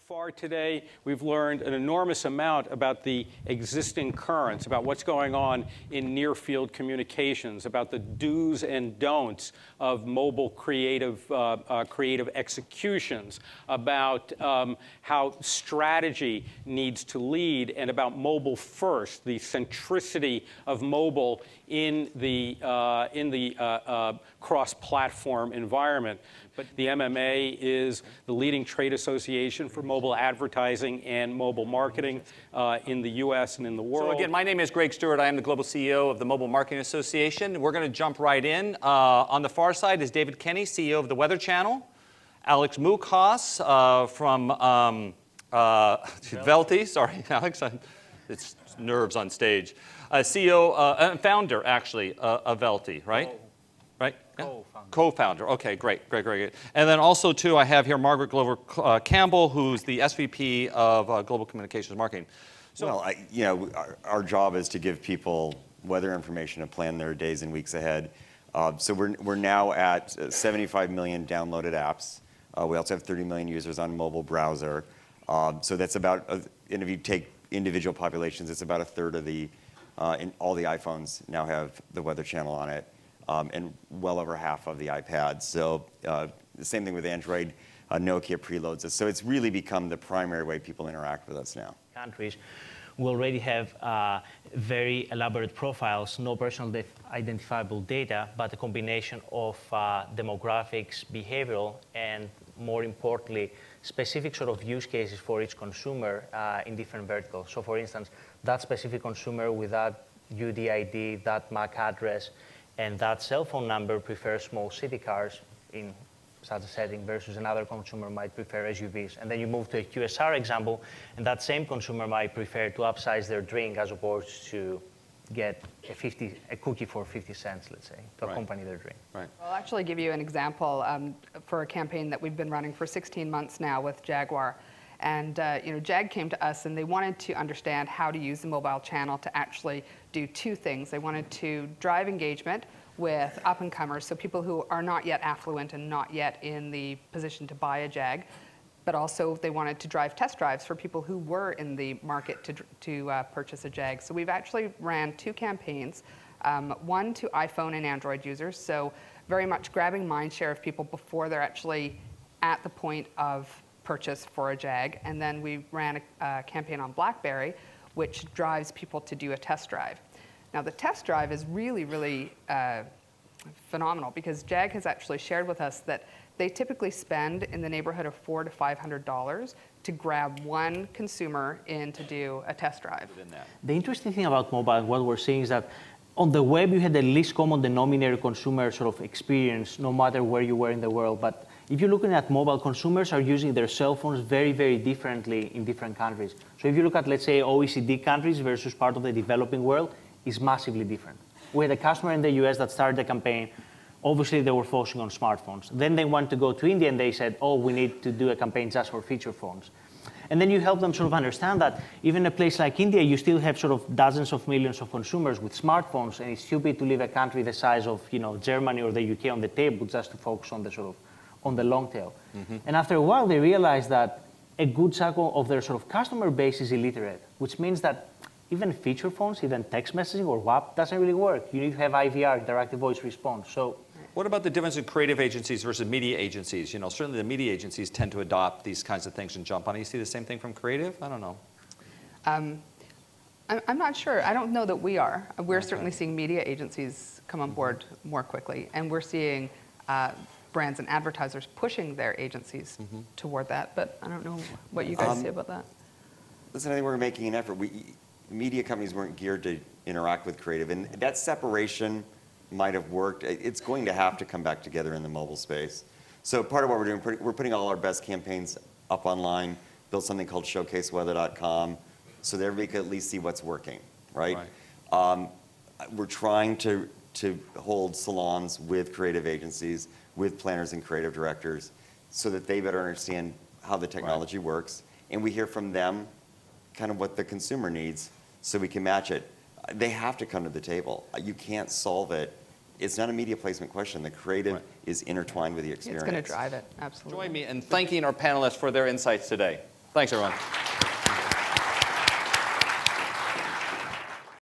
far today, we've learned an enormous amount about the existing currents, about what's going on in near-field communications, about the do's and don'ts of mobile creative executions, about how strategy needs to lead, and about mobile first, the centricity of mobile in the cross-platform environment. But the MMA is the leading trade association for mobile advertising and mobile marketing in the US and in the world. So again, my name is Greg Stuart. I am the global CEO of the Mobile Marketing Association. We're going to jump right in. On the far side is David Kenny, CEO of the Weather Channel. Alex Moukas from Velti. Sorry, Alex. It's nerves on stage. CEO and founder, actually, of Velti, right? Right? Co-founder. Okay, great. And then also, too, I have here Margaret Glover-Campbell, who's the SVP of Global Communications Marketing. So, well, our job is to give people weather information to plan their days and weeks ahead. So we're now at 75 million downloaded apps. We also have 30 million users on mobile browser. So that's about, and if you take individual populations, it's about a third of the, all the iPhones now have the Weather Channel on it. And well over half of the iPads. So the same thing with Android, Nokia preloads us. So it's really become the primary way people interact with us now. Countries, we already have very elaborate profiles, no personal identifiable data, but a combination of demographics, behavioral, and more importantly, specific sort of use cases for each consumer in different verticals. So for instance, that specific consumer with that UDID, that MAC address, and that cell phone number prefers small city cars in such a setting versus another consumer might prefer SUVs. And then you move to a QSR example, and that same consumer might prefer to upsize their drink as opposed to get a cookie for 50 cents, let's say, to accompany their drink. Right. I'll actually give you an example for a campaign that we've been running for 16 months now with Jaguar. And Jag came to us and they wanted to understand how to use the mobile channel to actually do two things. They wanted to drive engagement with up-and-comers, so people who are not yet affluent and not yet in the position to buy a Jag, but also they wanted to drive test drives for people who were in the market to purchase a Jag. So we've actually ran two campaigns, one to iPhone and Android users, so very much grabbing mind share of people before they're actually at the point of purchase for a Jag, and then we ran a campaign on BlackBerry, which drives people to do a test drive. Now the test drive is really, really phenomenal because Jag has actually shared with us that they typically spend in the neighborhood of $400 to $500 to grab one consumer in to do a test drive. The interesting thing about mobile, what we're seeing is that on the web you had the least common denominator consumer sort of experience, no matter where you were in the world. But if you're looking at mobile, consumers are using their cell phones very, very differently in different countries. So if you look at, let's say, OECD countries versus part of the developing world, it's massively different. We had a customer in the US that started the campaign. Obviously, they were focusing on smartphones. Then they wanted to go to India, and they said, oh, we need to do a campaign just for feature phones. And then you help them sort of understand that even a place like India, you still have sort of dozens of millions of consumers with smartphones, and it's stupid to leave a country the size of Germany or the UK on the table just to focus on the sort of on the long tail. Mm-hmm. And after a while, they realized that a good chunk of their sort of customer base is illiterate, which means that even feature phones, even text messaging or WAP doesn't really work. You need to have IVR, interactive voice response. So, what about the difference in creative agencies versus media agencies? Certainly the media agencies tend to adopt these kinds of things and jump on it. You see the same thing from creative? I don't know. I'm not sure. I don't know that we are. We're certainly seeing media agencies come on board more quickly, and we're seeing brands and advertisers pushing their agencies toward that. But I don't know what you guys say about that. Listen, I think we're making an effort. Media companies weren't geared to interact with creative, and that separation might have worked. It's going to have to come back together in the mobile space. So part of what we're doing, we're putting all our best campaigns up online, built something called showcaseweather.com, so that everybody can at least see what's working, right? We're trying to hold salons with creative agencies, with planners and creative directors, so that they better understand how the technology works, and we hear from them kind of what the consumer needs, so we can match it. They have to come to the table. You can't solve it. It's not a media placement question. The creative is intertwined with the experience. It's going to drive it, absolutely. Join me in thanking our panelists for their insights today. Thanks, everyone.